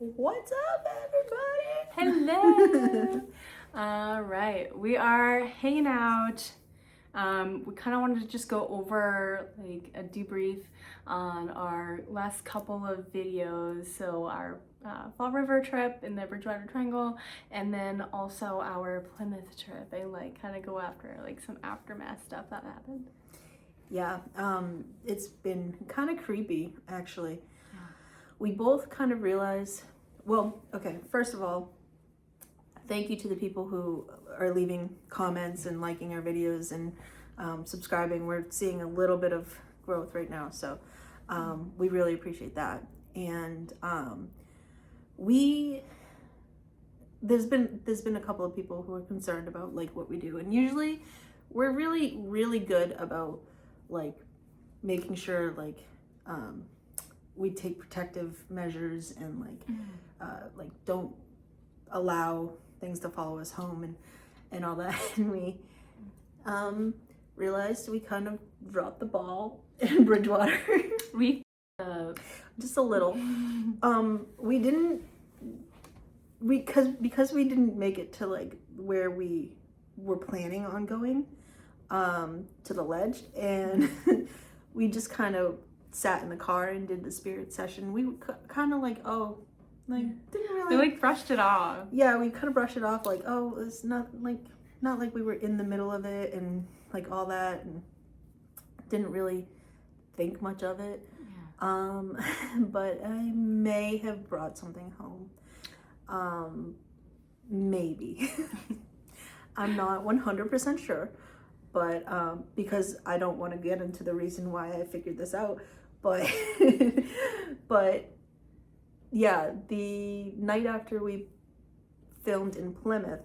What's up, everybody? Hello. All right, we are hanging out. We kind of wanted to just go over like a debrief on our last couple of videos. So our Fall River trip in the Bridgewater Triangle, and then also our Plymouth trip, and like kind of go after like some aftermath stuff that happened. Yeah, it's been kind of creepy, actually. Yeah. We both kind of realized, well, okay, first of all, thank you to the people who are leaving comments and liking our videos and subscribing. We're seeing a little bit of growth right now, so we really appreciate that. And there's been a couple of people who are concerned about like what we do, and usually we're really good about like making sure like we take protective measures and like don't allow things to follow us home and all that. And we realized we kind of dropped the ball in Bridgewater. We just a little. Because we didn't make it to like where we were planning on going to the ledge, and we just kind of sat in the car and did the spirit session. We kind of like didn't really. We like brushed it off. Yeah, we kind of brushed it off like, oh, it's not like we were in the middle of it and like all that, and didn't really think much of it. Yeah. But I may have brought something home. Maybe. I'm not 100% sure, but because I don't want to get into the reason why I figured this out, but but yeah, the night after we filmed in Plymouth,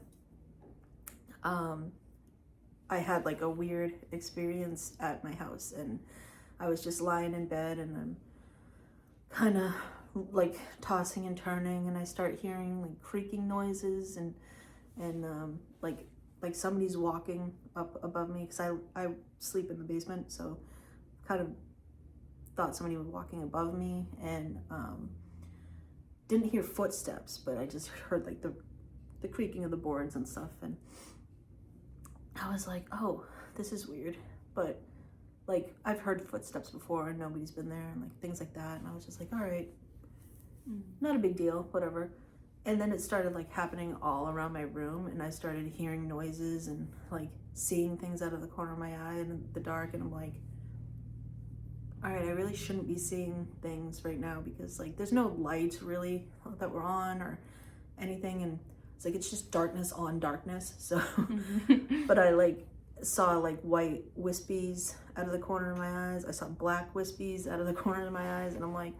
I had like a weird experience at my house, and I was just lying in bed, and I'm kind of like tossing and turning, and I start hearing like creaking noises and like somebody's walking up above me, because I sleep in the basement, so kind of thought somebody was walking above me, and didn't hear footsteps, but I just heard like the creaking of the boards and stuff, and I was like, oh, this is weird, but like I've heard footsteps before and nobody's been there and like things like that, and I was just like, all right, not a big deal, whatever. And then it started like happening all around my room, and I started hearing noises and like seeing things out of the corner of my eye in the dark, and I'm like, all right, I really shouldn't be seeing things right now, because like there's no light really that we're on or anything, and it's like it's just darkness on darkness. So but I like saw like white wispies out of the corner of my eyes. I saw black wispies out of the corner of my eyes, and I'm like,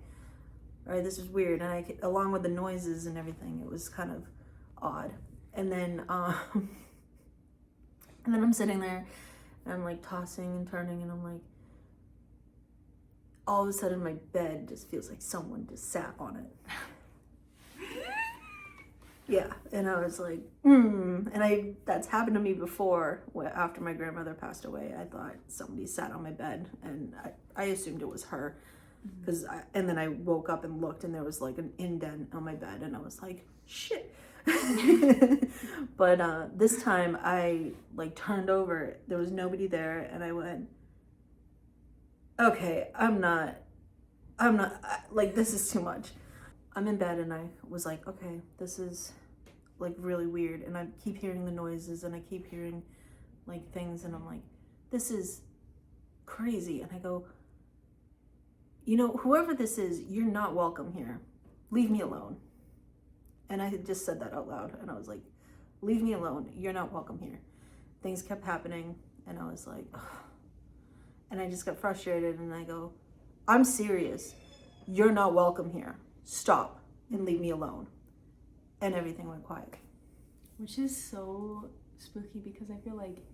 all right, this is weird. And along with the noises and everything, it was kind of odd. And then I'm sitting there and I'm like tossing and turning, and I'm like, all of a sudden my bed just feels like someone just sat on it. Yeah, and I was like, and that's happened to me before. After my grandmother passed away, I thought somebody sat on my bed, and I assumed it was her, and then I woke up and looked, and there was like an indent on my bed, and I was like, shit. But this time I like turned over, there was nobody there, and I went, okay, I'm not like, this is too much. I'm in bed, and I was like, okay, this is like really weird, and I keep hearing the noises, and I keep hearing like things, and I'm like, this is crazy. And I go, you know, whoever this is, you're not welcome here. Leave me alone. And I had just said that out loud, and I was like, leave me alone. You're not welcome here. Things kept happening, and I was like, ugh. And I just got frustrated, and I go, I'm serious. You're not welcome here. Stop and leave me alone. And everything went quiet. Which is so spooky, because I feel like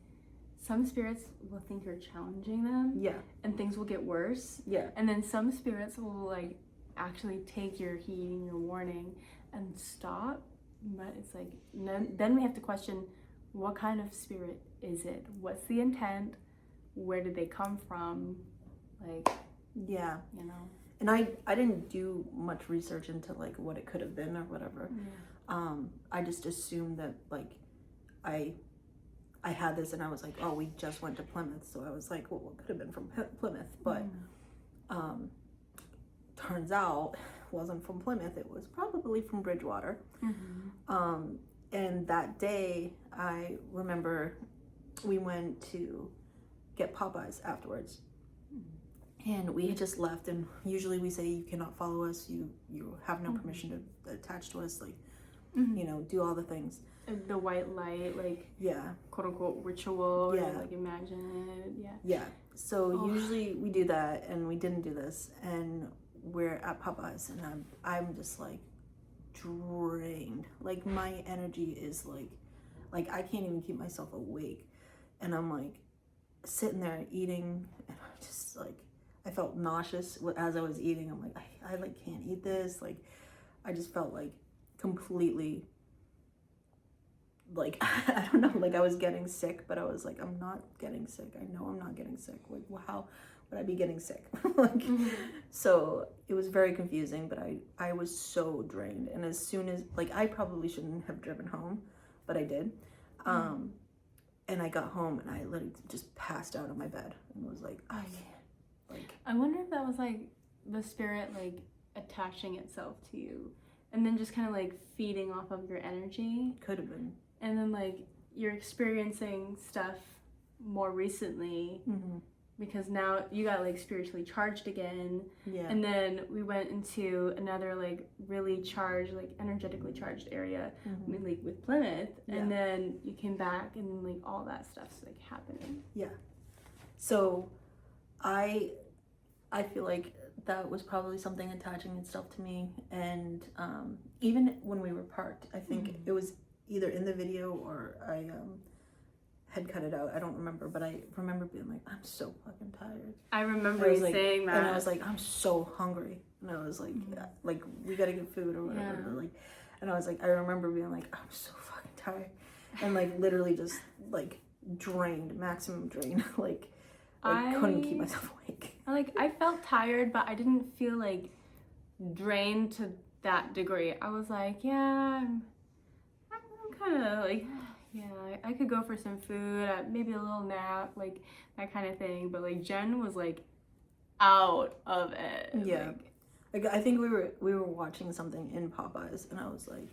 some spirits will think you're challenging them. Yeah. And things will get worse. Yeah. And then some spirits will like actually take your heed, your warning, and stop. But it's like, then we have to question, what kind of spirit is it? What's the intent? Where did they come from? Like, yeah, you know. and I didn't do much research into like what it could have been or whatever. I just assumed that like I had this, and I was like, oh, we just went to Plymouth, so I was like, well, what could have been from Plymouth? But turns out it wasn't from Plymouth. It was probably from Bridgewater. And that day, I remember we went to get Popeyes afterwards, and we had just left. And usually we say, you cannot follow us. You have no permission to attach to us. Like, you know, do all the things. The white light, like, yeah, quote unquote ritual, yeah, or, like, imagine it, yeah. So usually we do that, and we didn't do this, and we're at Popeyes, and I'm just like drained. Like, my energy is like I can't even keep myself awake, and I'm like sitting there eating, and I just like, I felt nauseous as I was eating. I'm like, I like can't eat this. Like, I just felt like completely, like, I don't know, like I was getting sick, but I was like, I'm not getting sick. I know I'm not getting sick. Like, well, how would I be getting sick? Like, so it was very confusing, but I was so drained. And as soon as, like, I probably shouldn't have driven home, but I did. And I got home, and I literally just passed out on my bed and was like, I can't. Like, I wonder if that was like the spirit like attaching itself to you, and then just kind of like feeding off of your energy. Could have been. And then like you're experiencing stuff more recently because now you got like spiritually charged again. Yeah. And then we went into another like really charged, like energetically charged area, I mean, like with Plymouth. And then you came back, and then like all that stuff's like happening. Yeah. So I feel like that was probably something attaching itself to me. And even when we were parked, I think it was either in the video or I had cut it out. I don't remember, but I remember being like, I'm so fucking tired. I remember you saying that. And I was like, I'm so hungry. And I was like, like, we gotta get food or whatever. Like, and I was like, I remember being like, I'm so fucking tired. And like literally just like drained, maximum drain. Like, I couldn't keep myself awake. I felt tired, but I didn't feel like drained to that degree. I was like, yeah, I'm kind of like, yeah, I could go for some food, maybe a little nap, like that kind of thing. But like Jen was like out of it. Yeah, like I think we were watching something in Popeyes, and I was like,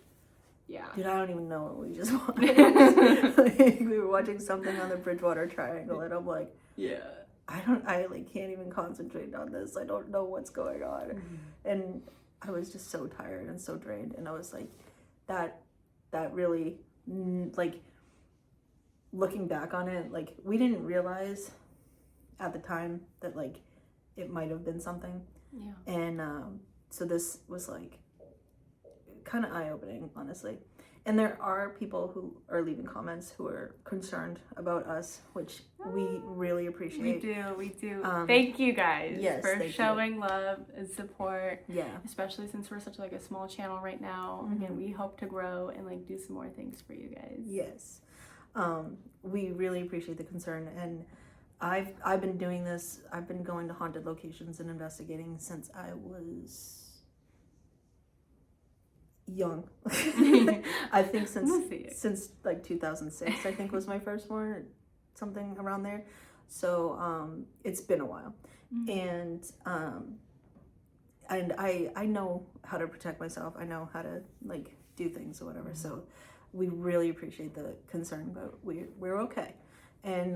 yeah, dude, I don't even know what we just watched. Like, we were watching something on the Bridgewater Triangle, and I'm like, yeah, I like can't even concentrate on this. I don't know what's going on, and I was just so tired and so drained, and I was like, that really, like, looking back on it, like, we didn't realize at the time that like it might have been something. And so this was like kind of eye-opening, honestly. And there are people who are leaving comments who are concerned about us, which we really appreciate. We do. Thank you guys for showing you. Love and support. Yeah. Especially since we're such like a small channel right now. Again, we hope to grow and like do some more things for you guys. Yes. We really appreciate the concern, and I've been doing this. I've been going to haunted locations and investigating since I was young. I think since like 2006, I think was my first one, or something around there. So it's been a while, and I know how to protect myself. I know how to like do things or whatever. So we really appreciate the concern, but we're okay, and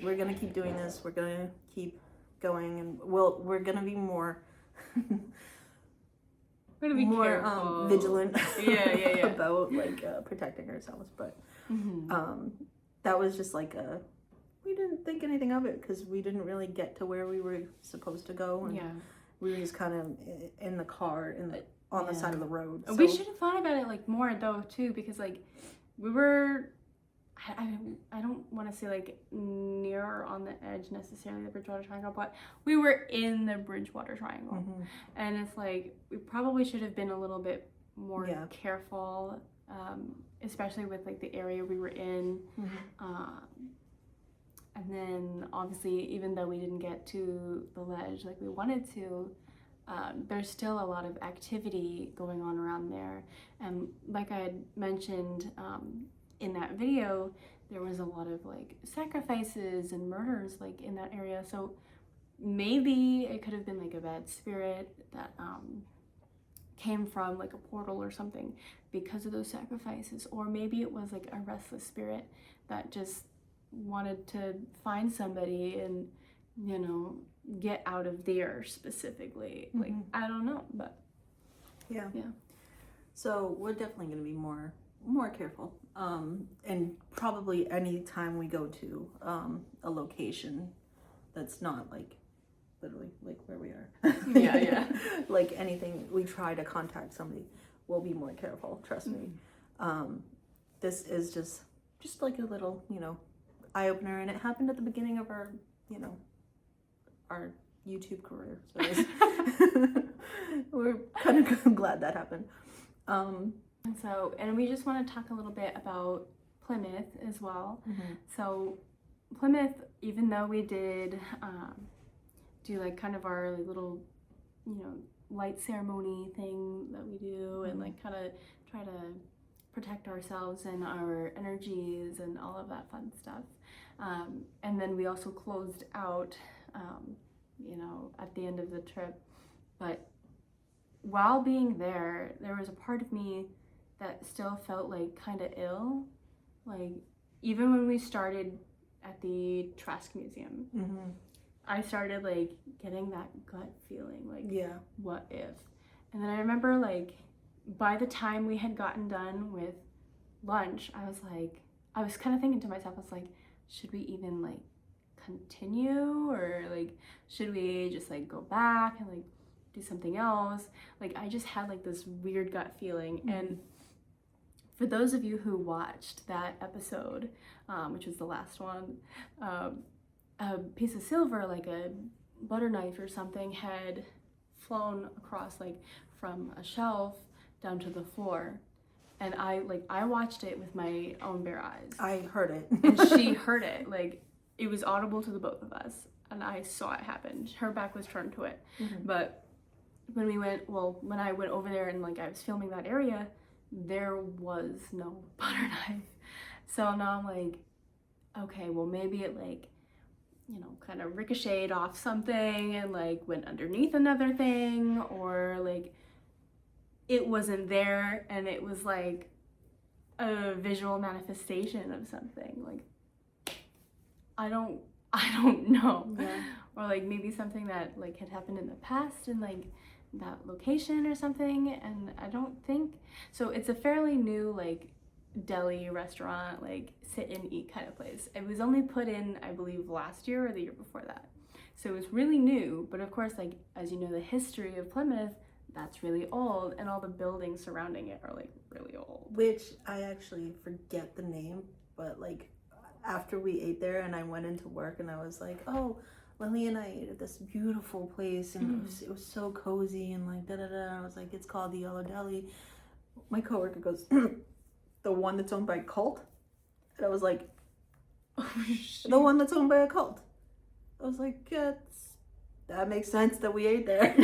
we're gonna keep doing this. We're gonna keep going, and we're gonna be more. We're gonna be more vigilant yeah. about like protecting ourselves, but that was just like we didn't think anything of it because we didn't really get to where we were supposed to go, and we were just kind of in the car on the side of the road. So. We should have thought about it like more though too, because like we were, I don't want to say like near or on the edge necessarily the Bridgewater Triangle, but we were in the Bridgewater Triangle, and it's like we probably should have been a little bit more careful, especially with like the area we were in. And then obviously, even though we didn't get to the ledge like we wanted to, there's still a lot of activity going on around there. And like I had mentioned in that video, there was a lot of like sacrifices and murders like in that area. So maybe it could have been like a bad spirit that came from like a portal or something because of those sacrifices. Or maybe it was like a restless spirit that just wanted to find somebody and, you know, get out of there specifically. Like, I don't know, but yeah. Yeah. So we're definitely going to be more careful. And probably any time we go to a location that's not like literally like where we are. Yeah. Like anything we try to contact somebody, we'll be more careful, trust me. This is just like a little, you know, eye opener, and it happened at the beginning of our, you know, our YouTube career. So we're kind of glad that happened. And we just want to talk a little bit about Plymouth as well. So Plymouth, even though we did do like kind of our like, little, you know, light ceremony thing that we do, and like kind of try to protect ourselves and our energies and all of that fun stuff. And then we also closed out, you know, at the end of the trip. But while being there, there was a part of me that still felt like kind of ill. Like even when we started at the Trask Museum, I started like getting that gut feeling, like, yeah, what if? And then I remember like by the time we had gotten done with lunch, I was kind of thinking to myself, I was like, should we even like continue, or like should we just like go back and like do something else? Like I just had like this weird gut feeling. And for those of you who watched that episode, which was the last one, a piece of silver, like a butter knife or something, had flown across like from a shelf down to the floor. And I watched it with my own bare eyes. I heard it. And she heard it. Like it was audible to the both of us. And I saw it happen. Her back was turned to it. But when I went over there and like I was filming that area, there was no butter knife. So now I'm like, okay, well maybe it like, you know, kind of ricocheted off something and like went underneath another thing, or like it wasn't there and it was like a visual manifestation of something. Like I don't know. Yeah. Or like maybe something that like had happened in the past in like that location or something. And I don't think so. It's a fairly new like deli restaurant, like sit and eat kind of place. It was only put in, I believe, last year or the year before that. So it was really new. But of course, like as you know, the history of Plymouth, that's really old, and all the buildings surrounding it are like really old. Which I actually forget the name, but like after we ate there and I went into work and I was like, oh, Lily and I ate at this beautiful place and it was so cozy and like da-da-da. I was like, it's called the Yellow Deli. My coworker goes, the one that's owned by a cult? And I was like, Oh, shit. the one that's owned by a cult. I was like, yeah, that makes sense that we ate there.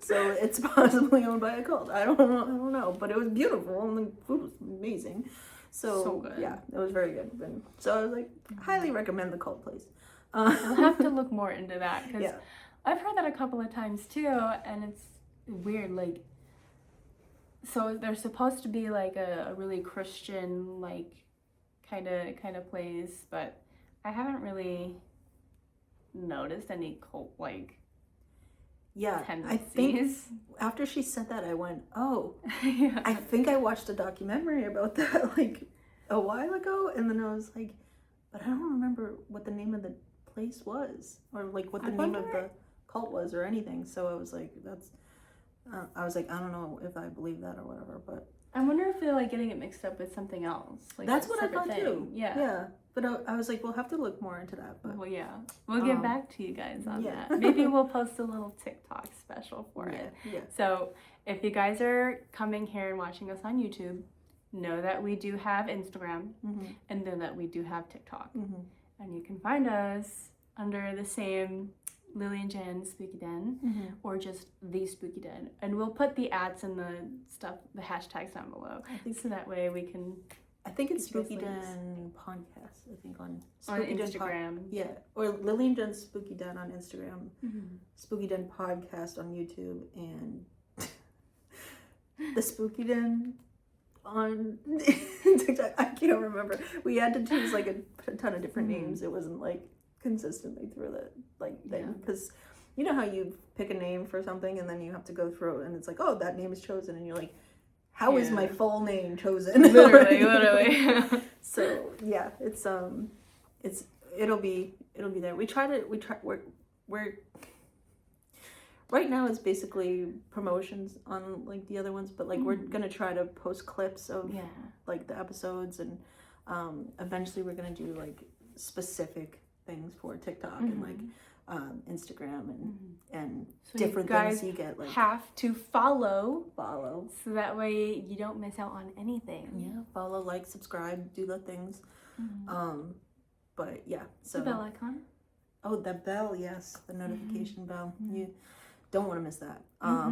So it's possibly owned by a cult. I don't know, but it was beautiful and the food was amazing. So good. Yeah, it was very good. And so I was like, highly recommend the cult place. We'll have to look more into that, because Yeah. I've heard that a couple of times too, and it's weird. Like, so there's supposed to be like a really Christian like kind of place, but I haven't really noticed any cult like tendencies. I think after she said that, I went, oh, Yeah. I think I watched a documentary about that like a while ago, and then I was like, but I don't remember what the name of the place was, or like what the name of the cult was, or anything. So I was like, I don't know if I believe that or whatever, but I wonder if they're like getting it mixed up with something else. Like that's a what I separate thought thing. too. Yeah. But I was like, we'll have to look more into that. But Well, yeah. We'll get back to you guys on yeah. that. Maybe we'll post a little TikTok special for it. Yeah. So if you guys are coming here and watching us on YouTube, know that we do have Instagram and know that we do have TikTok. And you can find us under the same Lily and Jenn Spooky Den or just the Spooky Den. And we'll put the ads and the stuff, the hashtags down below. So that way we can... I think it's Spooky Den Podcast, I think on Instagram. Yeah, or Lily and Jen's Spooky Den on Instagram, Spooky Den Podcast on YouTube, and the Spooky Den on TikTok. I can't remember. We had to choose like a ton of different names. It wasn't like consistently through the like thing, because you know how you pick a name for something and then you have to go through it and it's like, oh, that name is chosen, and you're like, how is my full name chosen? Literally. So yeah, it'll be there. We're right now it's basically promotions on like the other ones, but like we're gonna try to post clips of like the episodes, and eventually we're gonna do like specific things for TikTok and like Instagram and so different things you get like have to follow so that way you don't miss out on anything. Yeah, follow, like, subscribe, do the things. But yeah, so the bell icon. Oh, the bell, yes, the notification bell. You don't want to miss that. Or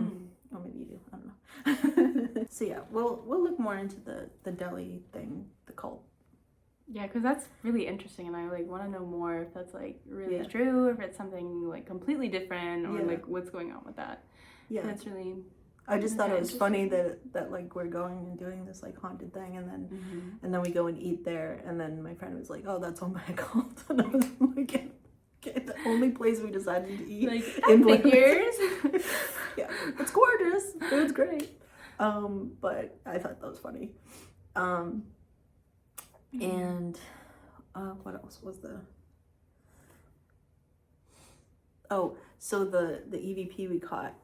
maybe you do. I don't know. So yeah, we'll look more into the deli thing, the cult. Yeah, because that's really interesting, and I like want to know more if that's like really true, if it's something like completely different, or like what's going on with that. Yeah, that's really. I just thought it was funny that like we're going and doing this like haunted thing, and then we go and eat there, and then my friend was like, "Oh, that's on my cult," and I was like, "Okay, the only place we decided to eat like in figures." Yeah, it's gorgeous, it's great. But I thought that was funny. And what else was the... Oh, so the EVP we caught,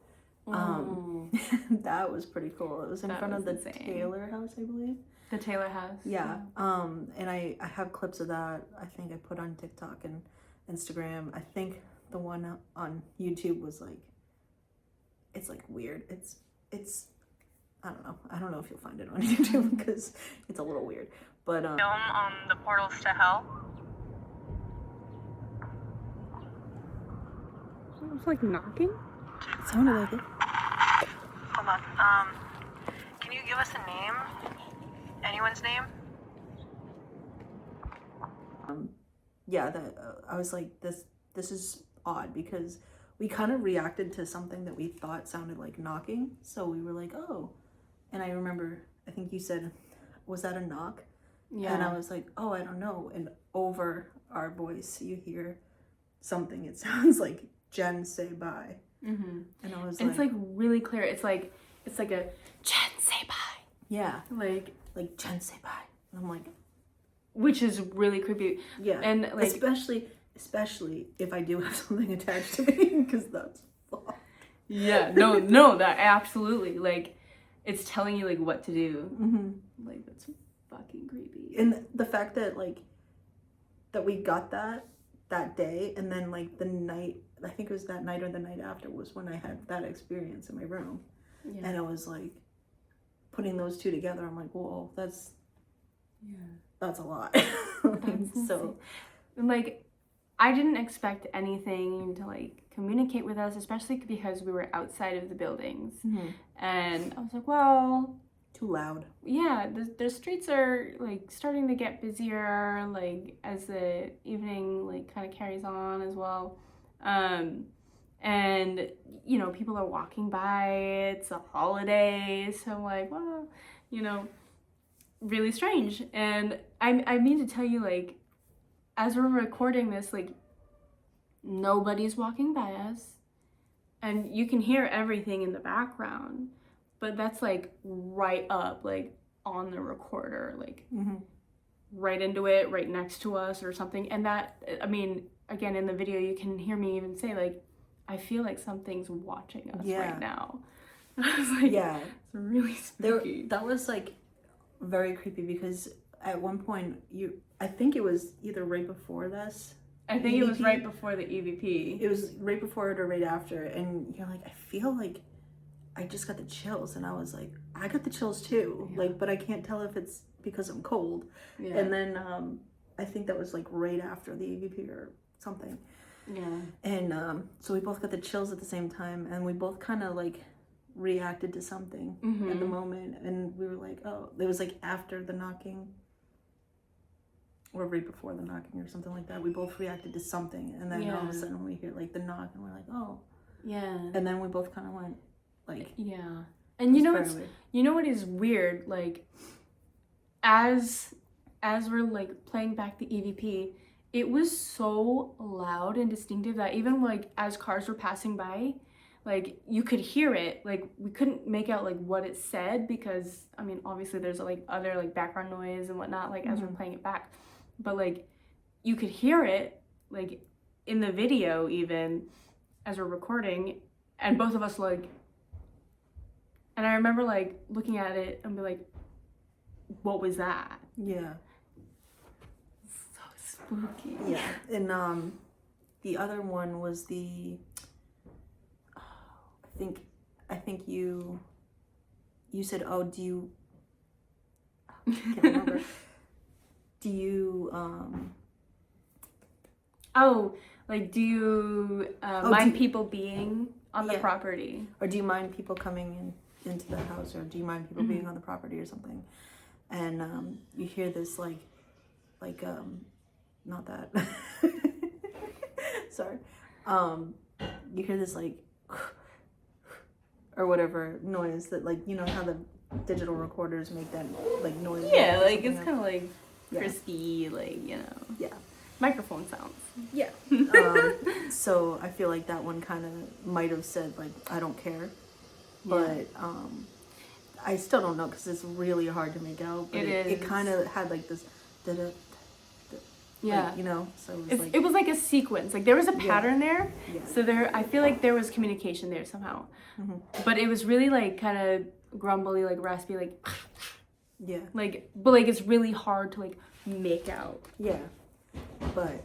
that was pretty cool. It was in front of the Taylor house, I believe. The Taylor house. Yeah. And I have clips of that. I think I put on TikTok and Instagram. I think the one on YouTube was like, it's like weird. It's I don't know. I don't know if you'll find it on YouTube because it's a little weird. But film on the portals to hell. It was like knocking. It sounded like it. Hold on. Can you give us a name? Anyone's name? Yeah, I was like, this is odd, because we kind of reacted to something that we thought sounded like knocking. So we were like, oh. And I remember, I think you said, was that a knock? Yeah. And I was like, oh, I don't know. And over our voice, you hear something. It sounds like Jenn say bye. And I was and it's like really clear. It's like a Jenn say bye. Yeah. Like Jenn say bye. And I'm like, which is really creepy. Yeah. And like, especially if I do have something attached to me, because that's fucked. Yeah. No, that absolutely, like, it's telling you like what to do. Like, that's fucking creepy. And the fact that like that we got that day, and then like the night, I think it was that night or the night after, was when I had that experience in my room. And I was like putting those two together. I'm like, whoa, that's a lot. So like, I didn't expect anything to like communicate with us, especially because we were outside of the buildings. And I was like, well, too loud. Yeah, the streets are like starting to get busier, like as the evening like kind of carries on as well. And you know, people are walking by, it's a holiday, so I'm like, well, you know, really strange. And I mean to tell you, like, as we're recording this, like, nobody's walking by us, and you can hear everything in the background, but that's like right up, like on the recorder, like right into it, right next to us or something. And that, I mean, again, in the video you can hear me even say, like, I feel like something's watching us right now. I was like, it's really spooky. That was like very creepy, because at one point I think it was either right before this. I think EVP. It was right before the EVP. It was right before it or right after, and you're like, I I just got the chills, and I was like, I got the chills too, like, but I can't tell if it's because I'm cold. And then I think that was like right after the EVP or something. And so we both got the chills at the same time, and we both kind of like reacted to something at the moment, and we were like, oh, it was like after the knocking or right before the knocking or something like that. We both reacted to something, and then all of a sudden we hear like the knock, and we're like, oh, and then we both kind of went like, and you know what is weird, like as we're like playing back the EVP, it was so loud and distinctive that even like as cars were passing by, like you could hear it. Like we couldn't make out like what it said, because I mean obviously there's like other like background noise and whatnot, like as we're playing it back, but like you could hear it like in the video even as we're recording, and both of us like, and I remember like looking at it and be like, what was that? Spooky. And the other one was I think you said, oh, do you, I can't remember. Do you like do you mind people being on the property, or do you mind people coming into the house, or do you mind people being on the property or something? And you hear this like not that sorry, you hear this like or whatever noise that, like, you know how the digital recorders make that like noise, like it's kind of like crispy, like, you know, microphone sounds. So I feel like that one kind of might have said like, I don't care, but I still don't know, because it's really hard to make out, but it kind of had like this like, you know, so it was like a sequence, like there was a pattern there, so I feel like there was communication there somehow, but it was really like kind of grumbly, like raspy, like like, but like it's really hard to like make out, but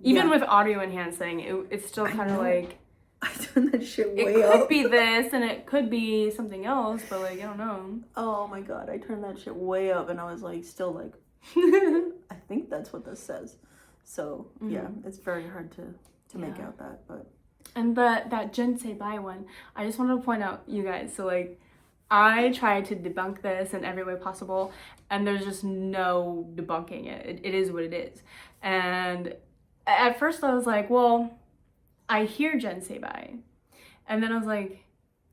even with audio enhancing, it's still kind of like, I turned that shit way it up. could be this and it could be something else, but like I don't know. Oh my god, I turned that shit way up, and I was like still like I think that's what this says. So it's very hard to make out that. But and that Jenn say bye one, I just wanted to point out, you guys, so like I tried to debunk this in every way possible, and there's just no debunking it. It is what it is. And at first I was like, well, I hear Jenn say bye, and then I was like,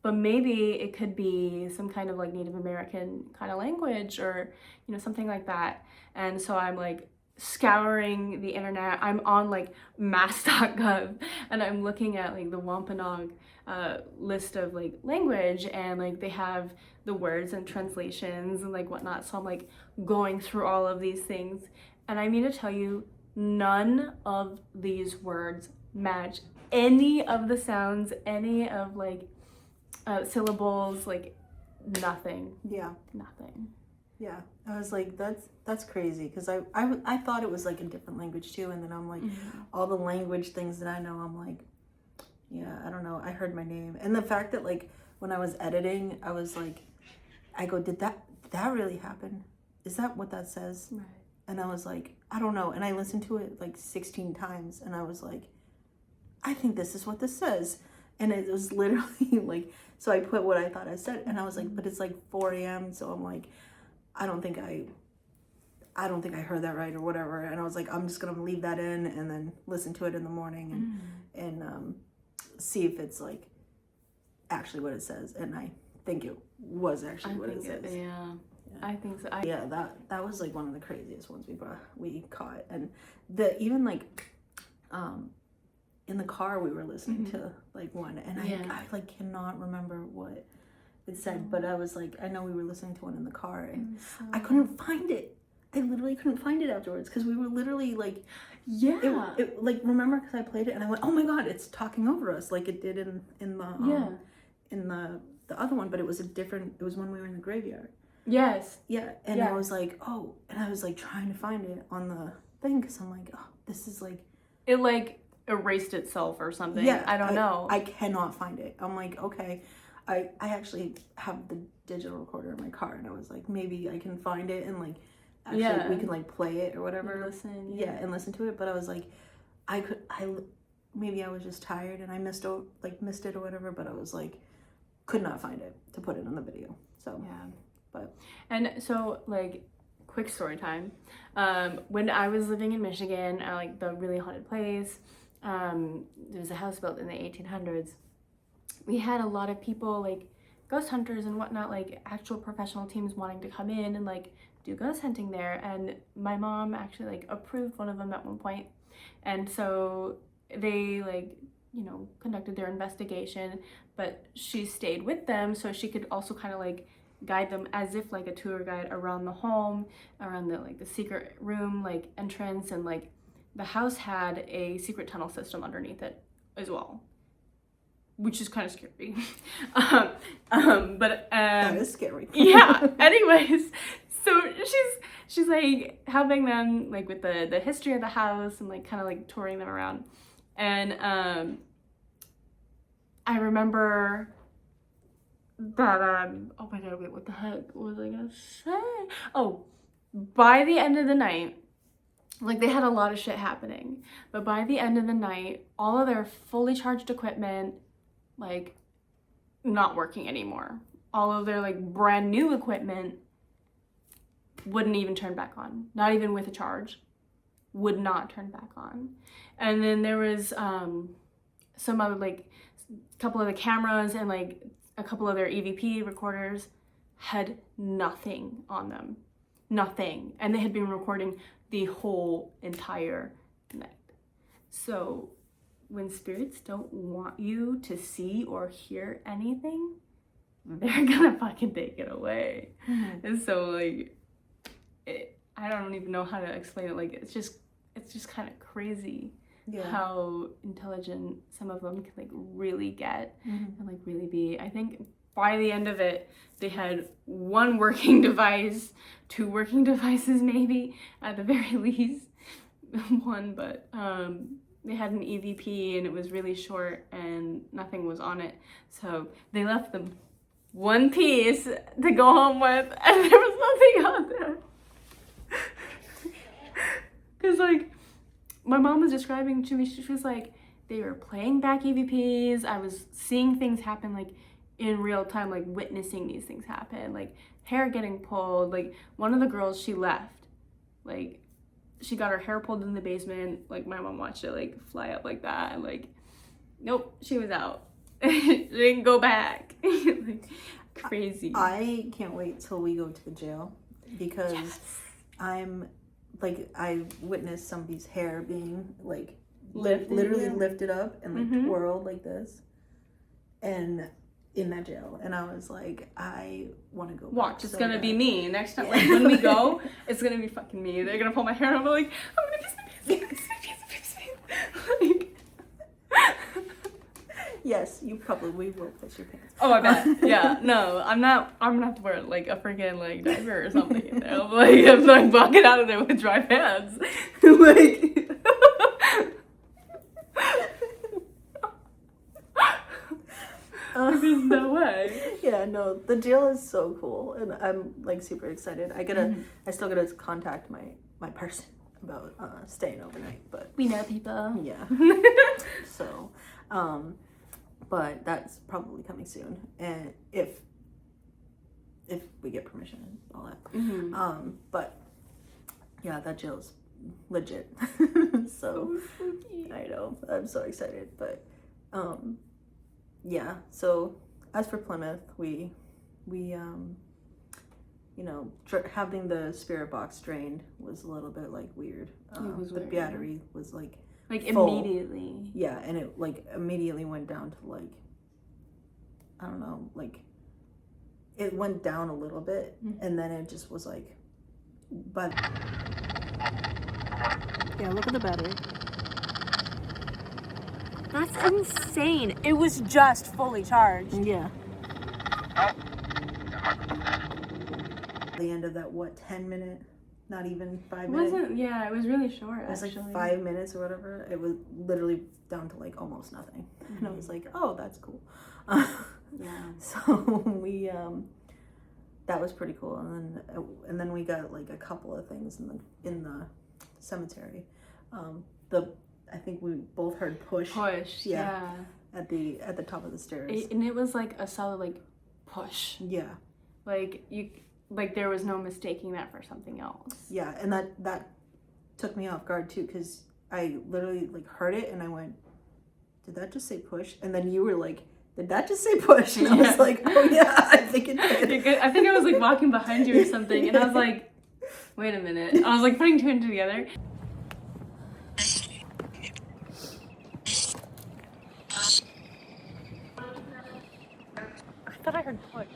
but maybe it could be some kind of like Native American kind of language, or, you know, something like that. And so I'm like scouring the internet. I'm on like mass.gov, and I'm looking at like the Wampanoag list of like language, and like they have the words and translations and like whatnot. So I'm like going through all of these things, and I mean to tell you, none of these words match any of the sounds, any of like syllables, like nothing. Nothing. I was like, that's crazy, because I thought it was like a different language too, and then I'm like, all the language things that I know, I'm like, I don't know, I heard my name. And the fact that like when I was editing, I was like, I go, did that really happen? Is that what that says? Right. And I was like, I don't know. And I listened to it like 16 times, and I was like, I think this is what this says. And it was literally like, so I put what I thought I said, and I was like, but it's like 4 a.m. So I'm like, I don't think I heard that right or whatever. And I was like, I'm just gonna leave that in and then listen to it in the morning and see if it's like actually what it says. And I think it was actually what it says. I think so. That was like one of the craziest ones we caught. And even like in the car we were listening to like one, and I like cannot remember what it said, but I was like, I know we were listening to one in the car, and I couldn't find it. I literally couldn't find it afterwards, because we were literally like, it like, remember, because I played it and I went, oh my god, it's talking over us like it did in the other one, but it was when we were in the graveyard. And I was like, oh, and I was like trying to find it on the thing, because I'm like, oh, this is like, it like erased itself or something. I don't know. I cannot find it. I'm like, okay. I actually have the digital recorder in my car, and I was like, maybe I can find it and like actually we can like play it or whatever. And listen. Yeah, and listen to it. But I was like, maybe I was just tired and I missed it or whatever. But I was like, could not find it to put it on the video. So Yeah. but And so like, quick story time. When I was living in Michigan, at like the really haunted place, there was a house built in the 1800s. We had a lot of people, like ghost hunters and whatnot, like actual professional teams wanting to come in and like do ghost hunting there. And my mom actually like approved one of them at one point. And so they like, you know, conducted their investigation, but she stayed with them so she could also kind of like guide them as if like a tour guide around the home, around the like the secret room like entrance, and like the house had a secret tunnel system underneath it as well, which is kind of scary. But that is scary. yeah. Anyways, so she's like helping them like with the history of the house and like kind of like touring them around, and I remember that oh my god, wait, what the heck was I gonna say? Oh, by the end of the night, like they had a lot of shit happening, but by the end of the night, all of their fully charged equipment like not working anymore. All of their like brand new equipment wouldn't even turn back on, not even with a charge, would not turn back on. And then there was some other like a couple of the cameras and like a couple of their EVP recorders had nothing on them. Nothing. And they had been recording the whole entire night. So when spirits don't want you to see or hear anything, they're gonna fucking take it away. Mm-hmm. And so like, I don't even know how to explain it. Like it's just kind of crazy. Yeah. How intelligent some of them can like really get and like really be. I think by the end of it, they had one working device, 2 working devices maybe at the very least, one, but they had an EVP and it was really short and nothing was on it. So they left them one piece to go home with, and there was nothing on there. Cause like, my mom was describing to me, she was like, they were playing back EVPs. I was seeing things happen like in real time, like witnessing these things happen, like hair getting pulled. Like one of the girls, she left, like she got her hair pulled in the basement. Like my mom watched it like fly up like that. And like, nope, she was out. She didn't go back. Like, crazy. I can't wait till we go to the jail because I witnessed somebody's hair being like literally lifted up and like twirled like this, and in that jail, and I was like, I want to go. Watch, it's gonna be me next time. Like when we go, it's gonna be fucking me. They're gonna pull my hair and I'm like, I'm gonna piss my pants. Yes, you probably will piss your pants. Oh, I bet. Yeah, no, I'm gonna have to wear like a freaking like diaper or something in there. I'm like walking out of there with dry pants. Like there's no way. Yeah, no, the jail is so cool, and I'm like super excited. I still gotta contact my person about staying overnight, but we know people. Yeah. So, but that's probably coming soon, and if we get permission and all that. But yeah, that jail's legit. So spooky. I know, I'm so excited, but yeah. So as for Plymouth, we you know, having the spirit box drained was a little bit like weird. The battery was like full. Immediately. Yeah, and it like immediately went down to like, I don't know, like it went down a little bit, and then it just was like, but yeah, look at the battery. That's insane. It was just fully charged. Yeah. The end of that 10-minute, not even 5 minutes. It was really short. It was like 5 minutes or whatever. It was literally down to like almost nothing. And I was like, oh, that's cool. Yeah. So we that was pretty cool. And then we got like a couple of things in the cemetery. I think we both heard push. Yeah. At the top of the stairs. And it was like a solid like push. Yeah. Like there was no mistaking that for something else. Yeah, and that took me off guard too, because I literally like heard it and I went, did that just say push? And then you were like, did that just say push? And I was like, oh yeah, I think it did. I think I was like walking behind you or something, and I was like, wait a minute. I was like putting two and two together. I thought I heard push.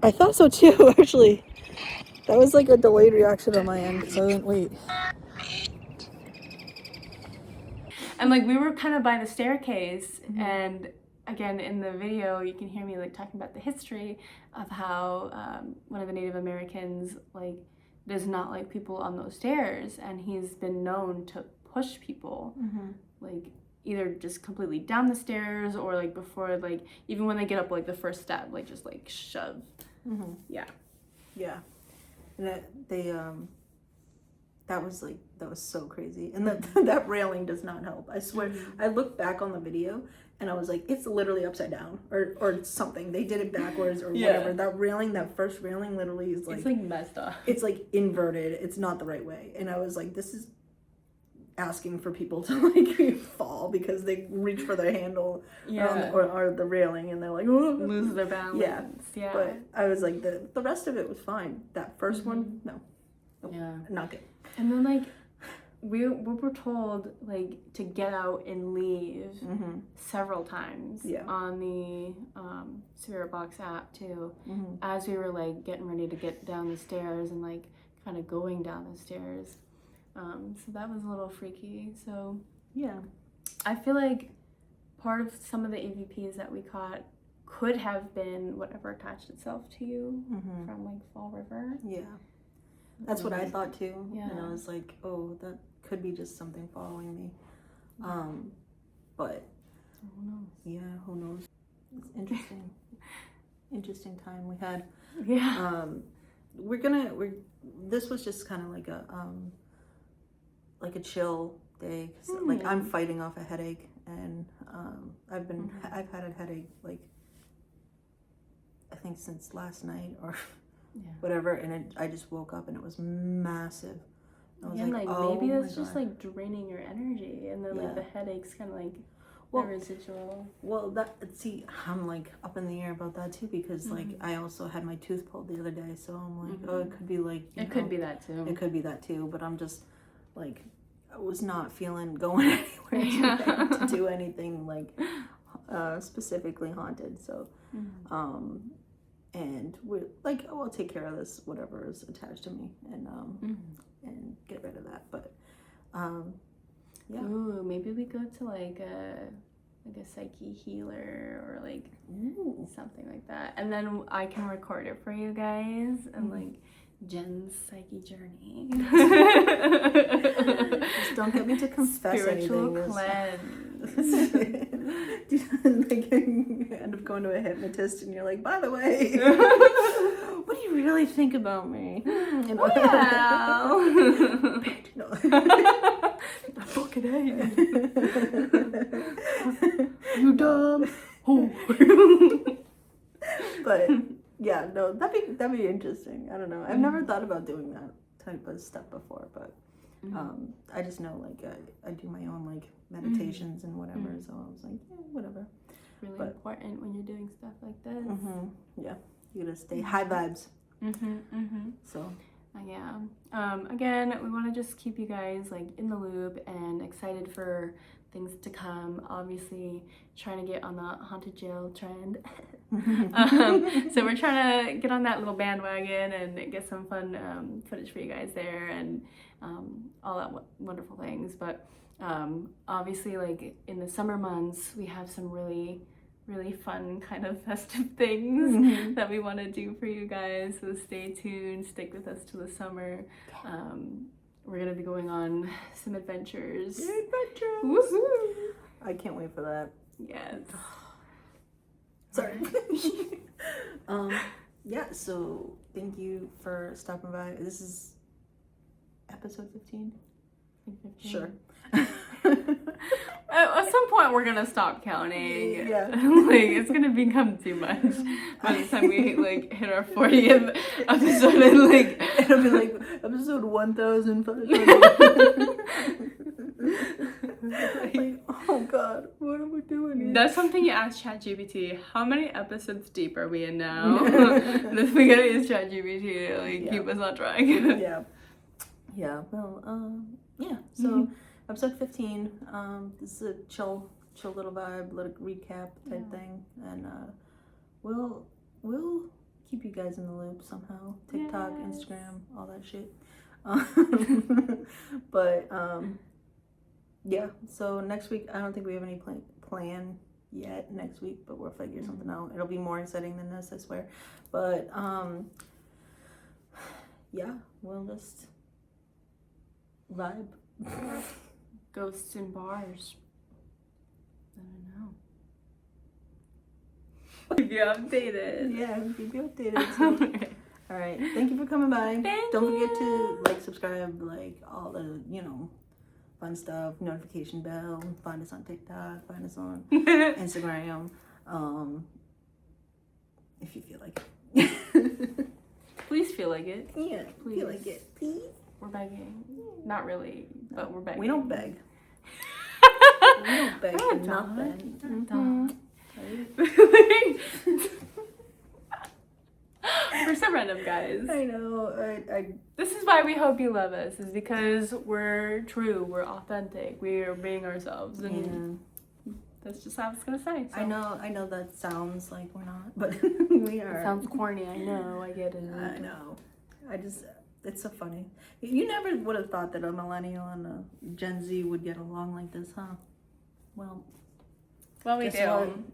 I thought so too, actually. That was like a delayed reaction on my end, so I didn't wait. And like we were kind of by the staircase, and again in the video you can hear me like talking about the history of how one of the Native Americans like does not like people on those stairs, and he's been known to push people like either just completely down the stairs or like before, like even when they get up like the first step, like just like shove. Yeah And that was so crazy, and that railing does not help. I swear. I looked back on the video and I was like, it's literally upside down or something. They did it backwards or whatever. That railing, that first railing, literally is like, it's like messed up. It's like inverted. It's not the right way. And I was like, this is asking for people to like fall because they reach for their handle or the railing and they're like, lose their balance. Yeah. But I was like, the rest of it was fine. That first one, no. Nope, Yeah. not good. And then like we were told like to get out and leave several times on the Spirit Box app too, as we were like getting ready to get down the stairs and like kind of going down the stairs. So that was a little freaky. So Yeah. I feel like part of some of the EVPs that we caught could have been whatever attached itself to you from like Fall River. Yeah. That's what I thought too. Yeah. And I was like, oh, that could be just something following me. But Who knows? yeah, who knows? It's interesting. Interesting time we had. Yeah. This was just kind of like a chill day, 'cause like I'm fighting off a headache, and I've had a headache like I think since last night or whatever, and I just woke up and it was massive. I was like oh maybe it's my just God. like draining your energy, and then like the headache's kind of like the residual. Well, I'm like up in the air about that too, because like I also had my tooth pulled the other day, so I'm like, oh, it could be like It could be that too. It could be that too, but I'm just like, I was not feeling going anywhere to do anything like specifically haunted. So, and we're like, oh, I'll take care of this, whatever is attached to me, and get rid of that. But yeah. Ooh, maybe we go to like a psyche healer or like something like that, and then I can record it for you guys and like Jenn's psyche journey. Just don't get me to confess Spiritual anything. cleanse. Like, end up going to a hypnotist and you're like, by the way, what do you really think about me? You know? Well, I fucking hate you dumb. But yeah, no, that'd be interesting. I don't know. I've never thought about doing that type of stuff before, but I just know like I do my own like meditations and whatever, so I was like, yeah, whatever. Really important when you're doing stuff like this. Yeah, you gotta stay high vibes. So yeah. Again, we want to just keep you guys like in the loop and excited for things to come. Obviously, trying to get on the haunted jail trend. So we're trying to get on that little bandwagon and get some fun footage for you guys there and all that wonderful things. But obviously, like in the summer months, we have some really fun kind of festive things that we want to do for you guys. So stay tuned, stick with us till the summer. We're gonna be going on some adventures. Woohoo! I can't wait for that. Yes. Sorry. Yeah, so thank you for stopping by. This is episode 15? Sure. At some point, we're gonna stop counting. Yeah. Like, it's gonna become too much by the time we like hit our 40th episode, and like It'll be like episode 1,500. Like, oh god, what are we doing here? that's something you ask ChatGPT. How many episodes deep are we in now? We gotta use ChatGPT to like keep us on track. Yeah. Yeah. Well, yeah. So episode 15. This is a chill little vibe, little recap type thing, and we'll keep you guys in the loop somehow. TikTok, Instagram, all that shit. But yeah. So next week, I don't think we have any plan yet next week, but we'll figure something out. It'll be more exciting than this, I swear. But yeah, we'll just vibe. Ghosts in bars. I don't know. Keep you updated. Yeah, keep you updated. So. All right. Thank you for coming by. Don't forget to like, subscribe, like all the, fun stuff, notification bell. Find us on TikTok. Find us on Instagram. If you feel like it. Please feel like it. Yeah, Please. feel like it. Please. We're begging. Not really, but we're begging. We don't beg. We don't beg for nothing. We're so random, guys. I know. This is why we hope you love us, is because we're true, we're authentic, we are being ourselves, and that's just how it's gonna say. So. I know that sounds like we're not, but we are. It sounds corny, I know, I get it. I know. It's so funny. You never would have thought that a millennial and a Gen Z would get along like this, huh? Well, we guess do.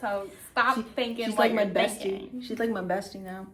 So stop thinking she's what like my you're bestie. thinking. She's like my bestie now.